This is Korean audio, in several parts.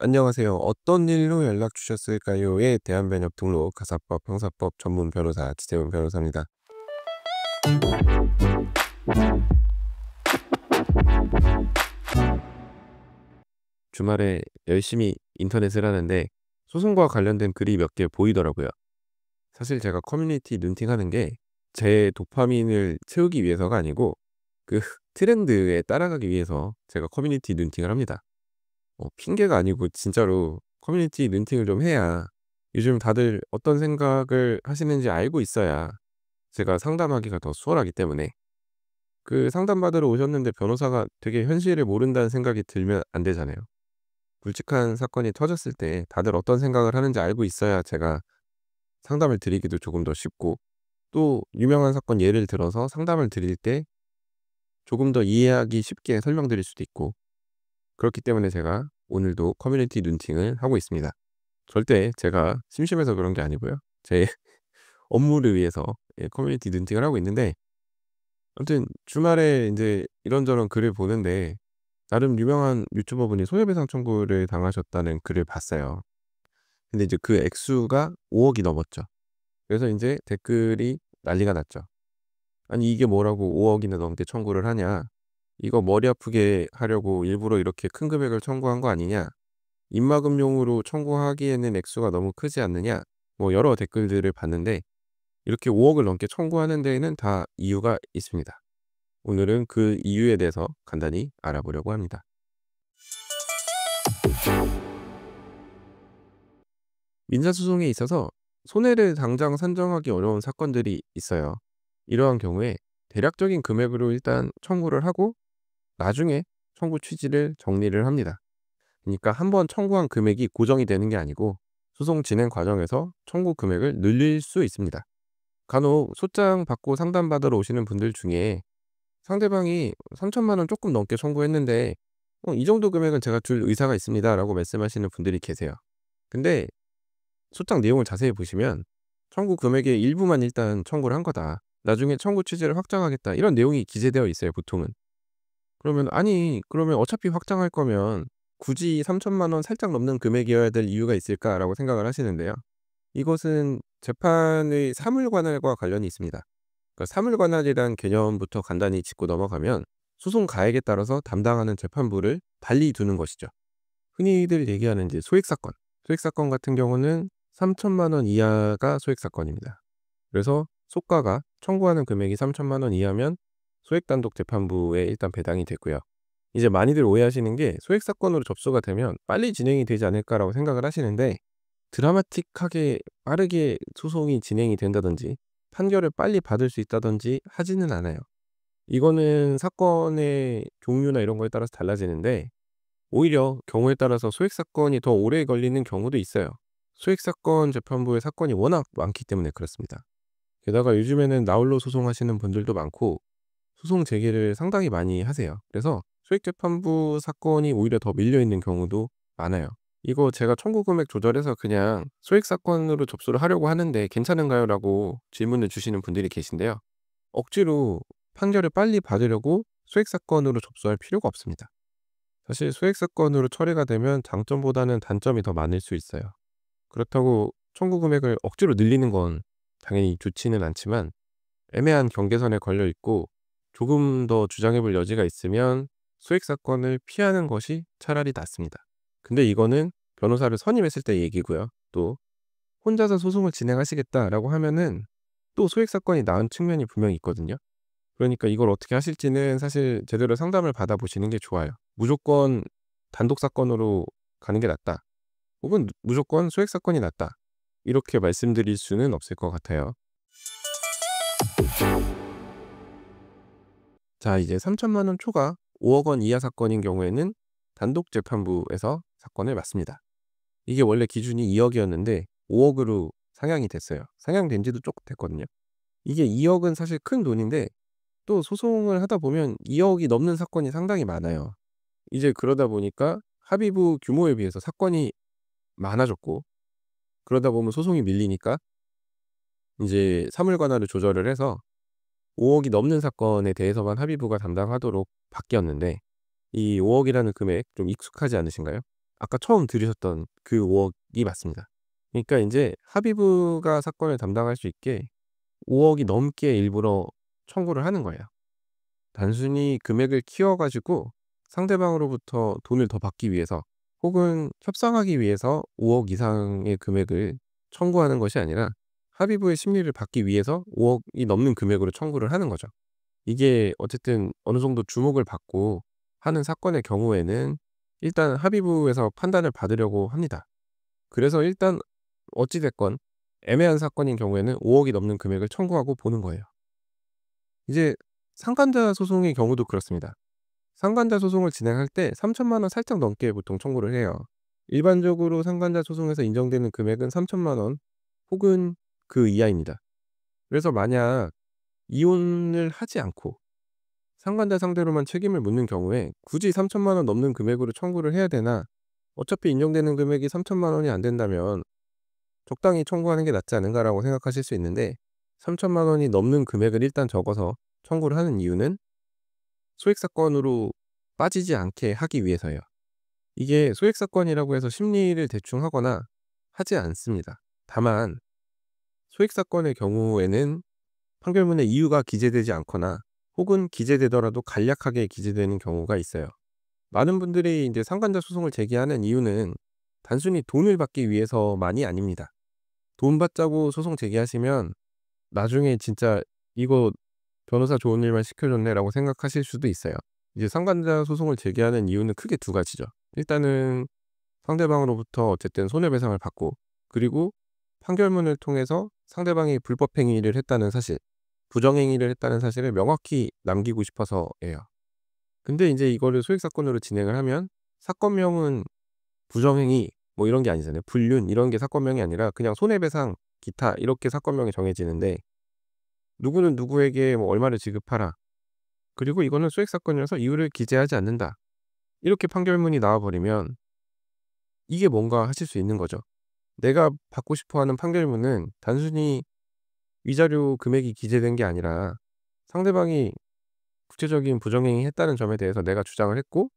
안녕하세요. 어떤 일로 연락 주셨을까요?에 대한 변협 등록 가사법 형사법 전문 변호사 지재훈 변호사입니다. 주말에 열심히 인터넷을 하는데 소송과 관련된 글이 몇 개 보이더라고요. 사실 제가 커뮤니티 눈팅하는 게 제 도파민을 채우기 위해서가 아니고 그 트렌드에 따라가기 위해서 제가 커뮤니티 눈팅을 합니다. 핑계가 아니고 진짜로 커뮤니티 눈팅을 좀 해야 요즘 다들 어떤 생각을 하시는지 알고 있어야 제가 상담하기가 더 수월하기 때문에 그 상담받으러 오셨는데 변호사가 되게 현실을 모른다는 생각이 들면 안 되잖아요. 굵직한 사건이 터졌을 때 다들 어떤 생각을 하는지 알고 있어야 제가 상담을 드리기도 조금 더 쉽고 또 유명한 사건 예를 들어서 상담을 드릴 때 조금 더 이해하기 쉽게 설명드릴 수도 있고 그렇기 때문에 제가 오늘도 커뮤니티 눈팅을 하고 있습니다. 절대 제가 심심해서 그런 게 아니고요. 제 업무를 위해서 커뮤니티 눈팅을 하고 있는데 아무튼 주말에 인제 이런저런 글을 보는데 나름 유명한 유튜버분이 손해배상 청구를 당하셨다는 글을 봤어요. 근데 이제 그 액수가 5억이 넘었죠. 그래서 인제 댓글이 난리가 났죠. "아니 이게 뭐라고 5억이나 넘게 청구를 하냐. 이거 머리 아프게 하려고 일부러 이렇게 큰 금액을 청구한 거 아니냐. 입막음용으로 청구하기에는 액수가 너무 크지 않느냐." 뭐 여러 댓글들을 봤는데 이렇게 5억을 넘게 청구하는 데에는 다 이유가 있습니다. 오늘은 그 이유에 대해서 간단히 알아보려고 합니다. 민사소송에 있어서 손해를 당장 산정하기 어려운 사건들이 있어요. 이러한 경우에 대략적인 금액으로 일단 청구를 하고 나중에 청구 취지를 정리를 합니다. 그러니까 한 번 청구한 금액이 고정이 되는 게 아니고 소송 진행 과정에서 청구 금액을 늘릴 수 있습니다. 간혹 소장 받고 상담받으러 오시는 분들 중에 상대방이 3천만 원 조금 넘게 청구했는데 "이 정도 금액은 제가 줄 의사가 있습니다."라고 말씀하시는 분들이 계세요. 근데 소장 내용을 자세히 보시면 "청구 금액의 일부만 일단 청구를 한 거다. 나중에 청구 취지를 확정하겠다." 이런 내용이 기재되어 있어요 보통은. 그러면 "아니 그러면 어차피 확정할 거면 굳이 3천만 원 살짝 넘는 금액이어야 될 이유가 있을까?"라고 생각을 하시는데요. 이것은 재판의 사물관할과 관련이 있습니다. 그러니까 사물관할이란 개념부터 간단히 짚고 넘어가면 소송 가액에 따라서 담당하는 재판부를 달리 두는 것이죠. 흔히들 얘기하는 이제 소액사건. 소액사건 같은 경우는 3천만 원 이하가 소액사건입니다. 그래서 소가가 청구하는 금액이 3천만 원 이하면 소액단독 재판부에 일단 배당이 되고요. 이제 많이들 오해하시는 게 '소액사건으로 접수가 되면 빨리 진행이 되지 않을까.'라고 생각을 하시는데 드라마틱하게 빠르게 소송이 진행이 된다든지 판결을 빨리 받을 수 있다든지 하지는 않아요. 이거는 사건의 종류나 이런 거에 따라서 달라지는데 오히려 경우에 따라서 소액 사건이 더 오래 걸리는 경우도 있어요. 소액 사건 재판부의 사건이 워낙 많기 때문에 그렇습니다. 게다가 요즘에는 나홀로 소송하시는 분들도 많고 소송 제기를 상당히 많이 하세요. 그래서 소액 재판부 사건이 오히려 더 밀려 있는 경우도 많아요. "이거 제가 청구 금액 조절해서 그냥 소액 사건으로 접수를 하려고 하는데 괜찮은가요?"라고 질문을 주시는 분들이 계신데요. 억지로 판결을 빨리 받으려고 소액 사건으로 접수할 필요가 없습니다. 사실 소액 사건으로 처리가 되면 장점보다는 단점이 더 많을 수 있어요. 그렇다고 청구 금액을 억지로 늘리는 건 당연히 좋지는 않지만 애매한 경계선에 걸려 있고 조금 더 주장해 볼 여지가 있으면 소액 사건을 피하는 것이 차라리 낫습니다. 근데 이거는 변호사를 선임했을 때 얘기고요. 또 혼자서 소송을 진행하시겠다라고 하면은 또 소액 사건이 나은 측면이 분명히 있거든요. 그러니까 이걸 어떻게 하실지는 사실 제대로 상담을 받아 보시는 게 좋아요. 무조건 단독 사건으로 가는 게 낫다. 혹은 무조건 소액 사건이 낫다. 이렇게 말씀드릴 수는 없을 것 같아요. 자, 이제 3천만 원 초과 5억 원 이하 사건인 경우에는 단독 재판부에서 사건을 맡습니다. 이게 원래 기준이 2억 이었는데 5억 으로 상향이 됐어요. 상향된 지도 조금 됐거든요. 이게 2억 은 사실 큰 돈인데 또 소송을 하다 보면 2억이 넘는 사건이 상당히 많아요. 이제 그러다 보니까 합의부 규모에 비해서 사건이 많아졌고 그러다 보면 소송이 밀리니까 인제 사물 관할을 조절을 해서 5억이 넘는 사건에 대해서만 합의부가 담당하도록 바뀌었는데 이 5억이라는 금액 좀 익숙하지 않으신가요? 아까 처음 들으셨던 그 5 억이 맞습니다. 그러니까 인제 합의부가 사건을 담당할 수 있게 5 억이 넘게 일부러 청구를 하는 거예요. 단순히 금액을 키워 가지고 상대방으로부터 돈을 더 받기 위해서 혹은 협상하기 위해서 5억 이상의 금액을 청구하는 것이 아니라 합의부의 심리를 받기 위해서 5 억이 넘는 금액으로 청구를 하는 거죠. 이게 어쨌든 어느 정도 주목을 받고 하는 사건의 경우에는 일단 합의부에서 판단을 받으려고 합니다. 그래서 일단 어찌 됐건 애매한 사건인 경우에는 5 억이 넘는 금액을 청구하고 보는 거예요. 이제 상간자 소송의 경우도 그렇습니다. 상간자 소송을 진행할 때 3,000,000원 살짝 넘게 보통 청구를 해요. 일반적으로 상간자 소송에서 인정되는 금액은 3,000,000원 혹은 그 이하입니다. 그래서 만약 이혼을 하지 않고 상간자 상대로만 책임을 묻는 경우에 굳이 3,000,000원 넘는 금액으로 청구를 해야 되나, 어차피 인정되는 금액이 3,000,000원이 안 된다면 '적당히 청구하는 게 낫지 않은가.'라고 생각하실 수 있는데, 3,000,000원이 넘는 금액을 일단 적어서 청구를 하는 이유는 소액 사건으로 빠지지 않게 하기 위해서예요. 이게 소액 사건이라고 해서 심리를 대충 하거나 하지 않습니다. 다만 소액 사건의 경우에는 판결문에 이유가 기재되지 않거나 혹은 기재되더라도 간략하게 기재되는 경우가 있어요. 많은 분들이 인제 상간자 소송을 제기하는 이유는 단순히 돈을 받기 위해서만이 아닙니다. 돈 받자고 소송 제기하시면 나중에 진짜 '이거 변호사 좋은 일만 시켜 줬네.'라고 생각하실 수도 있어요. 이제 상간자 소송을 제기하는 이유는 크게 두 가지죠. 일단은 상대방으로부터 어쨌든 손해배상을 받고, 그리고 판결문을 통해서 상대방이 불법 행위를 했다는 사실, 부정행위를 했다는 사실을 명확히 남기고 싶어서예요. 근데 인제 이거를 소액 사건으로 진행을 하면 사건명은 부정행위 뭐 이런 게 아니잖아요. 불륜 이런 게 사건명이 아니라 그냥 손해배상, 기타 이렇게 사건명이 정해지는데, 누구는 누구에게 뭐 얼마를 지급하라, 그리고 이거는 소액 사건이라서 이유를 기재하지 않는다, 이렇게 판결문이 나와 버리면 이게 뭔가 하실 수 있는 거죠. 내가 받고 싶어 하는 판결문은 단순히 위자료 금액이 기재된 게 아니라 상대방이 구체적인 부정행위 했다는 점에 대해서 내가 주장을 했고,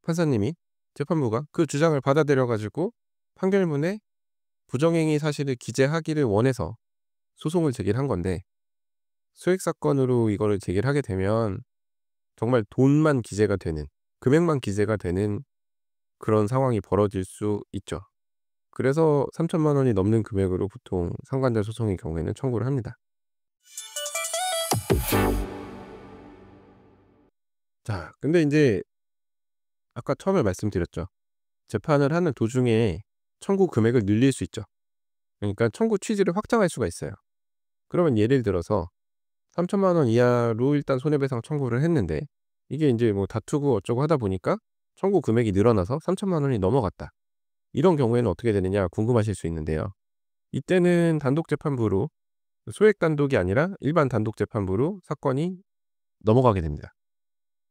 판사님이, 재판부가 그 주장을 받아들여 가지고 판결문에 부정행위 사실을 기재하기를 원해서 소송을 제기를 한 건데, 소액 사건으로 이거를 제기를 하게 되면 정말 돈만 기재가 되는, 금액만 기재가 되는 그런 상황이 벌어질 수 있죠. 그래서 3,000,000원이 넘는 금액으로 보통 상간자 소송의 경우에는 청구를 합니다. 자, 근데 인제 아까 처음에 말씀드렸죠. 재판을 하는 도중에 청구 금액을 늘릴 수 있죠. 그러니까 청구 취지를 확장할 수가 있어요. 그러면 예를 들어서 3,000,000원 이하로 일단 손해배상 청구를 했는데, 이게 인제 뭐 다투고 어쩌고 하다 보니까 청구 금액이 늘어나서 3,000,000원이 넘어갔다. 이런 경우에는 어떻게 되느냐 궁금하실 수 있는데요. 이때는 단독 재판부로, 소액 단독이 아니라 일반 단독 재판부로 사건이 넘어가게 됩니다.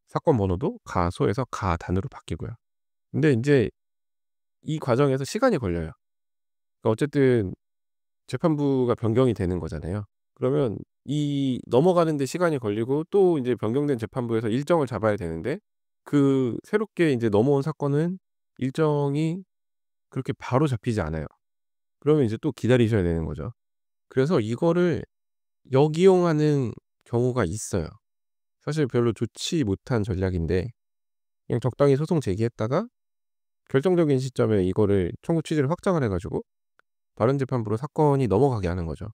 사건 번호도 가소에서 가단으로 바뀌고요. 근데 인제 이 과정에서 시간이 걸려요. 그러니까 어쨌든 재판부가 변경이 되는 거잖아요. 그러면 이 넘어가는 데 시간이 걸리고 또 인제 변경된 재판부에서 일정을 잡아야 되는데, 그 새롭게 인제 넘어온 사건은 일정이 그렇게 바로 잡히지 않아요. 그러면 이제 또 기다리셔야 되는 거죠. 그래서 이거를 역이용하는 경우가 있어요. 사실 별로 좋지 못한 전략인데, 그냥 적당히 소송 제기했다가 결정적인 시점에 이거를 청구 취지를 확장을 해 가지고 다른 재판부로 사건이 넘어가게 하는 거죠.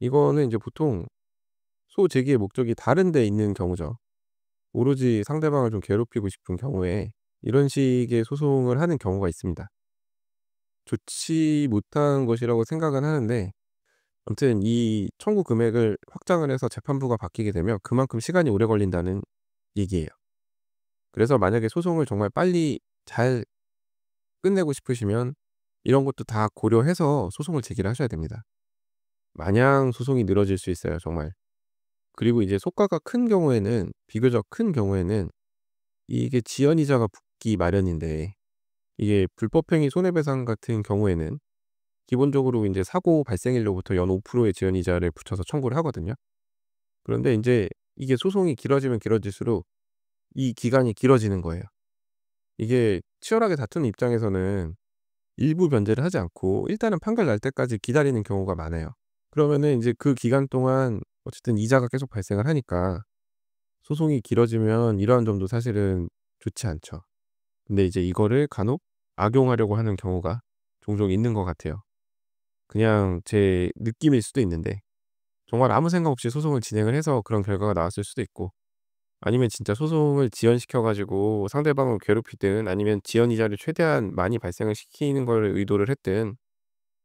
이거는 인제 보통 소제기의 목적이 다른 데 있는 경우죠. 오로지 상대방을 좀 괴롭히고 싶은 경우에 이런 식의 소송을 하는 경우가 있습니다. 좋지 못한 것이라고 생각은 하는데, 아무튼 이 청구 금액을 확장을 해서 재판부가 바뀌게 되면 그만큼 시간이 오래 걸린다는 얘기예요. 그래서 만약에 소송을 정말 빨리 잘 끝내고 싶으시면 이런 것도 다 고려해서 소송을 제기를 하셔야 됩니다. 마냥 소송이 늘어질 수 있어요, 정말. 그리고 이제 소가가 큰 경우에는, 비교적 큰 경우에는 이게 지연이자가 붙기 마련인데, 이게 불법행위 손해배상 같은 경우에는 기본적으로 인제 사고 발생일로부터 연 5%의 지연이자를 붙여서 청구를 하거든요. 그런데 인제 이게 소송이 길어지면 길어질수록 이 기간이 길어지는 거예요. 이게 치열하게 다투는 입장에서는 일부 변제를 하지 않고 일단은 판결 날 때까지 기다리는 경우가 많아요. 그러면은 인제 그 기간 동안 어쨌든 이자가 계속 발생을 하니까 소송이 길어지면 이러한 점도 사실은 좋지 않죠. 근데 이제 이거를 간혹 악용하려고 하는 경우가 종종 있는 것 같아요. 그냥 제 느낌일 수도 있는데 정말 아무 생각 없이 소송을 진행을 해서 그런 결과가 나왔을 수도 있고, 아니면 진짜 소송을 지연시켜 가지고 상대방을 괴롭히든 아니면 지연 이자를 최대한 많이 발생을 시키는 걸 의도를 했든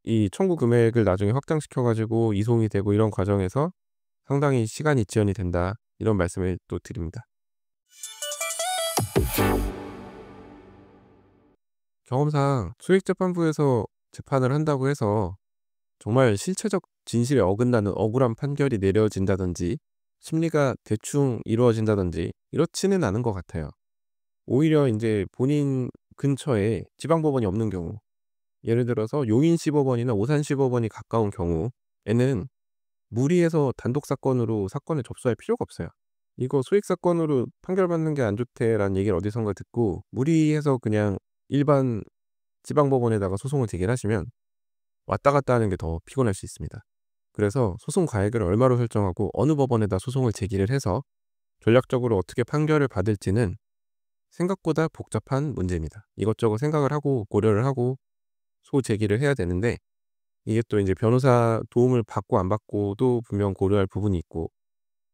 이 청구 금액을 나중에 확장시켜 가지고 이송이 되고 이런 과정에서 상당히 시간이 지연이 된다. 이런 말씀을 또 드립니다. 경험상 수익재판부에서 재판을 한다고 해서 정말 실체적 진실에 어긋나는 억울한 판결이 내려진다든지 심리가 대충 이루어진다든지 이렇지는 않은 것 같아요. 오히려 인제 본인 근처에 지방법원이 없는 경우, 예를 들어서 용인시법원이나 오산시법원이 가까운 경우에는 무리해서 단독 사건으로 사건을 접수할 필요가 없어요. 이거 "소액 사건으로 판결받는 게 안 좋대."라는 얘기를 어디선가 듣고 무리해서 그냥 일반 지방법원에다가 소송을 제기를 하시면 왔다 갔다 하는 게 더 피곤할 수 있습니다. 그래서 소송 가액을 얼마로 설정하고 어느 법원에다 소송을 제기를 해서 전략적으로 어떻게 판결을 받을지는 생각보다 복잡한 문제입니다. 이것저것 생각을 하고 고려를 하고 소제기를 해야 되는데, 이게 또 인제 변호사 도움을 받고 안 받고도 분명 고려할 부분이 있고,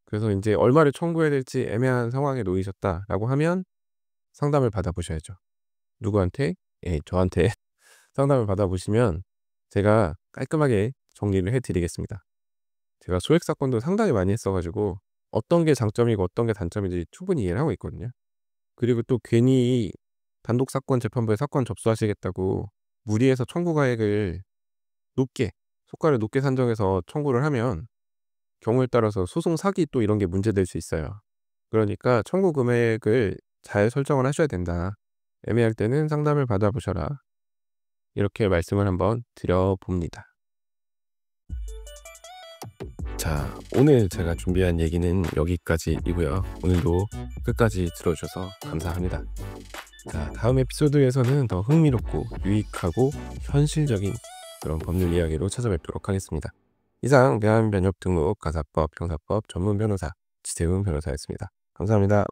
그래서 인제 얼마를 청구해야 될지 애매한 상황에 놓이셨다라고 하면 상담을 받아 보셔야죠. 누구한테? 예, 저한테 상담을 받아 보시면 제가 깔끔하게 정리를 해 드리겠습니다. 제가 소액 사건도 상당히 많이 했어 가지고 어떤 게 장점이고 어떤 게 단점인지 충분히 이해를 하고 있거든요. 그리고 또 괜히 단독 사건 재판부에 사건 접수하시겠다고 무리해서 청구 가액을 높게, 속가를 높게 산정해서 청구를 하면 경우에 따라서 소송 사기 또 이런 게 문제될 수 있어요. 그러니까 "청구 금액을 잘 설정을 하셔야 된다. 애매할 때는 상담을 받아 보셔라." 이렇게 말씀을 한번 드려 봅니다. 자, 오늘 제가 준비한 얘기는 여기까지이고요. 오늘도 끝까지 들어 주셔서 감사합니다. 자, 다음 에피소드에서는 더 흥미롭고 유익하고 현실적인 그런 법률 이야기로 찾아뵙도록 하겠습니다. 이상 대한변협 등록 가사법 형사법 전문 변호사 지태훈 변호사였습니다. 감사합니다.